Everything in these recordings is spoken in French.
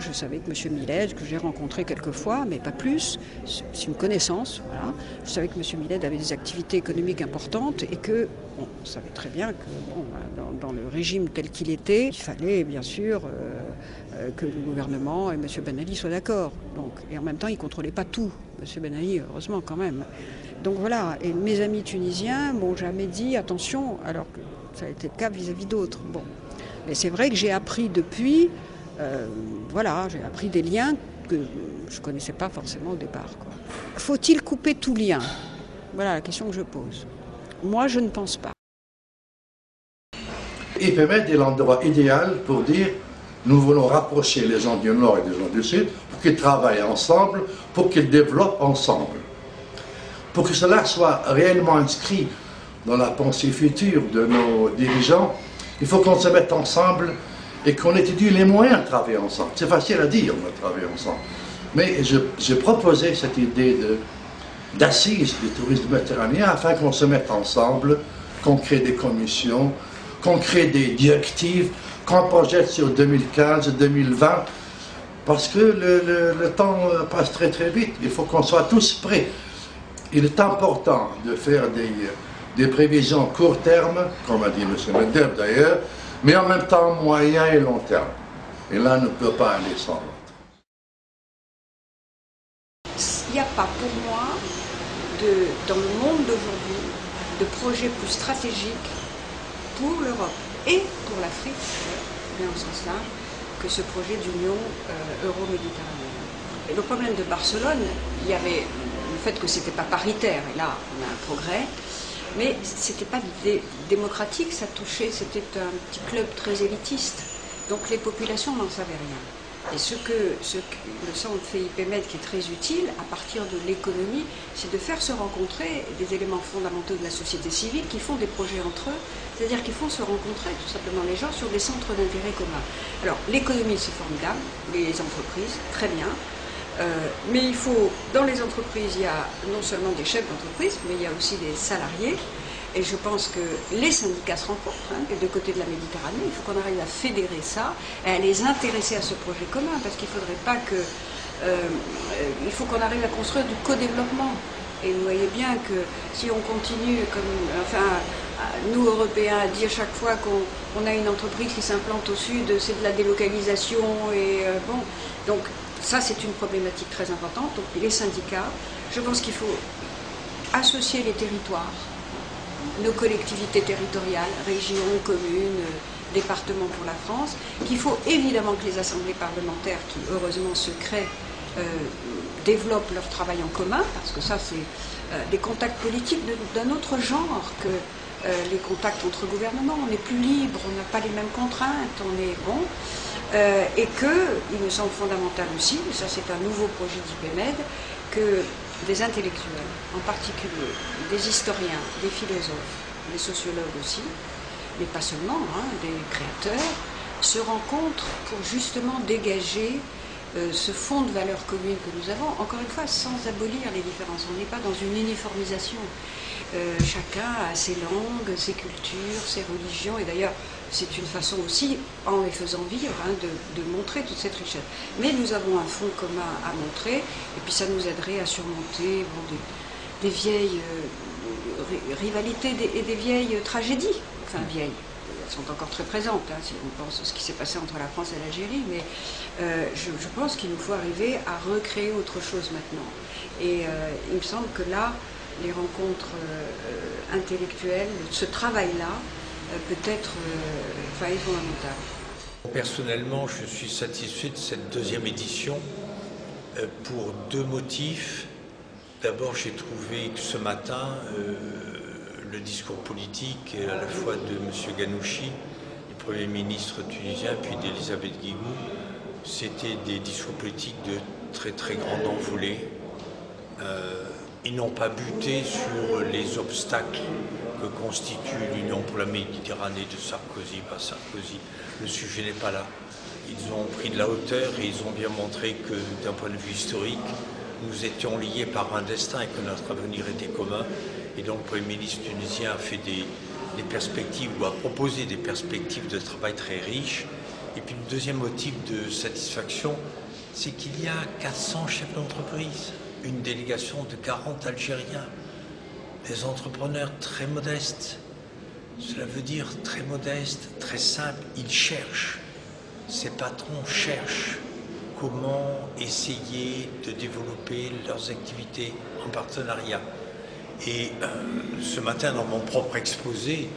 Je savais que M. Millet, que j'ai rencontré quelques fois, mais pas plus, c'est une connaissance. Voilà. Je savais que M. Millet avait des activités économiques importantes et que on savait très bien que dans le régime tel qu'il était, il fallait bien sûr que le gouvernement et M. Ben Ali soient d'accord. Et en même temps, il ne contrôlait pas tout, M. Ben Ali, heureusement quand même. Donc voilà, et mes amis tunisiens m'ont jamais dit attention, alors que ça a été le cas vis-à-vis d'autres. Bon. Mais c'est vrai que j'ai appris depuis, j'ai appris des liens que je ne connaissais pas forcément au départ. Faut-il couper tout lien? Voilà la question que je pose. Moi, je ne pense pas. IPMED est l'endroit idéal pour dire nous voulons rapprocher les gens du Nord et des gens du Sud pour qu'ils travaillent ensemble, pour qu'ils développent ensemble. Pour que cela soit réellement inscrit dans la pensée future de nos dirigeants, il faut qu'on se mette ensemble et qu'on étudie les moyens de travailler ensemble. C'est facile à dire, on va travailler ensemble. Mais j'ai proposé cette idée d'assises du tourisme méditerranéen afin qu'on se mette ensemble, qu'on crée des commissions, qu'on crée des directives, qu'on projette sur 2015-2020, parce que le temps passe très très vite. Il faut qu'on soit tous prêts. Il est important de faire des prévisions court terme, comme a dit M. Medvedev d'ailleurs, mais en même temps moyen et long terme. Et là, on ne peut pas aller sans l'autre. Il n'y a pas pour moi, dans le monde d'aujourd'hui, de projet plus stratégique pour l'Europe et pour l'Afrique, bien au sens large, que ce projet d'union euro-méditerranéenne. Et le problème de Barcelone, il y avait le fait que ce n'était pas paritaire, et là on a un progrès, mais ce n'était pas démocratique, c'était un petit club très élitiste, donc les populations n'en savaient rien. Et ce que le centre fait IPMED qui est très utile à partir de l'économie, c'est de faire se rencontrer des éléments fondamentaux de la société civile qui font des projets entre eux, c'est-à-dire qu'ils font se rencontrer tout simplement les gens sur des centres d'intérêt commun. Alors l'économie c'est formidable, les entreprises, très bien, mais il faut, dans les entreprises, il y a non seulement des chefs d'entreprise, mais il y a aussi des salariés. Et je pense que les syndicats se rencontrent, des deux côtés de la Méditerranée. Il faut qu'on arrive à fédérer ça et à les intéresser à ce projet commun, parce qu'il ne faudrait pas que... il faut qu'on arrive à construire du co-développement. Et vous voyez bien que si on continue, nous Européens, à dire chaque fois qu'on a une entreprise qui s'implante au sud, c'est de la délocalisation, donc ça c'est une problématique très importante. Donc les syndicats, je pense qu'il faut associer les territoires, nos collectivités territoriales, régions, communes, départements pour la France, qu'il faut évidemment que les assemblées parlementaires, qui heureusement se créent, développent leur travail en commun, parce que ça c'est des contacts politiques d'un autre genre que les contacts entre gouvernements. On est plus libre, on n'a pas les mêmes contraintes, et qu'il me semble fondamental aussi, et ça c'est un nouveau projet d'IPMED, que des intellectuels, en particulier des historiens, des philosophes, des sociologues aussi, mais pas seulement, des créateurs, se rencontrent pour justement dégager ce fond de valeurs communes que nous avons, encore une fois, sans abolir les différences. On n'est pas dans une uniformisation. Chacun a ses langues, ses cultures, ses religions, et d'ailleurs, c'est une façon aussi, en les faisant vivre, de montrer toute cette richesse. Mais nous avons un fond commun à montrer, et puis ça nous aiderait à surmonter des vieilles rivalités et des vieilles tragédies. Enfin, vieilles, elles sont encore très présentes, si on pense à ce qui s'est passé entre la France et l'Algérie, mais je pense qu'il nous faut arriver à recréer autre chose maintenant. Et il me semble que là, les rencontres intellectuelles, ce travail-là, peut être fondamental. Personnellement, je suis satisfait de cette deuxième édition pour deux motifs. D'abord, j'ai trouvé que ce matin, le discours politique, à la fois de M. Ghannouchi, le Premier ministre tunisien, puis d'Elisabeth Guigou, c'était des discours politiques de très très grande envolée. Ils n'ont pas buté sur les obstacles que constitue l'Union pour la Méditerranée de Sarkozy. Sarkozy, le sujet n'est pas là. Ils ont pris de la hauteur et ils ont bien montré que d'un point de vue historique, nous étions liés par un destin et que notre avenir était commun. Et donc le Premier ministre tunisien a fait des perspectives ou a proposé des perspectives de travail très riches Et puis le deuxième motif de satisfaction, c'est qu'il y a 400 chefs d'entreprise, une délégation de 40 Algériens, des entrepreneurs très modestes. Cela veut dire très modestes, très simples. Ils cherchent, ces patrons cherchent comment essayer de développer leurs activités en partenariat. Et ce matin, dans mon propre exposé,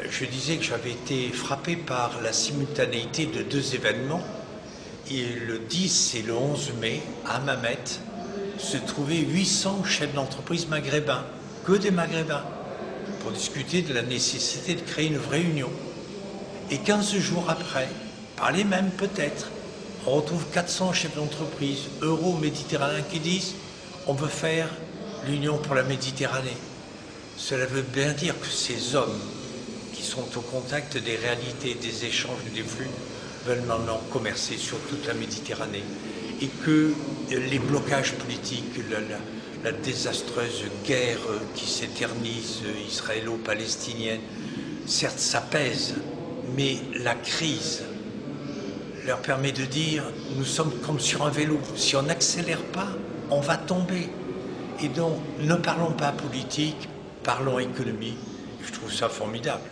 je disais que j'avais été frappé par la simultanéité de deux événements. Et le 10 et le 11 mai, à Hammamet, se trouvaient 800 chefs d'entreprise maghrébins, que des maghrébins, pour discuter de la nécessité de créer une vraie union. Et 15 jours après, par les mêmes peut-être, on retrouve 400 chefs d'entreprise euro-méditerranéens qui disent « on veut faire l'Union pour la Méditerranée ». Cela veut bien dire que ces hommes qui sont au contact des réalités, des échanges et des flux veulent maintenant commercer sur toute la Méditerranée et que les blocages politiques, la désastreuse guerre qui s'éternise israélo-palestinienne, certes ça pèse, mais la crise leur permet de dire nous sommes comme sur un vélo, si on n'accélère pas, on va tomber. Et donc ne parlons pas politique, parlons économie. Je trouve ça formidable.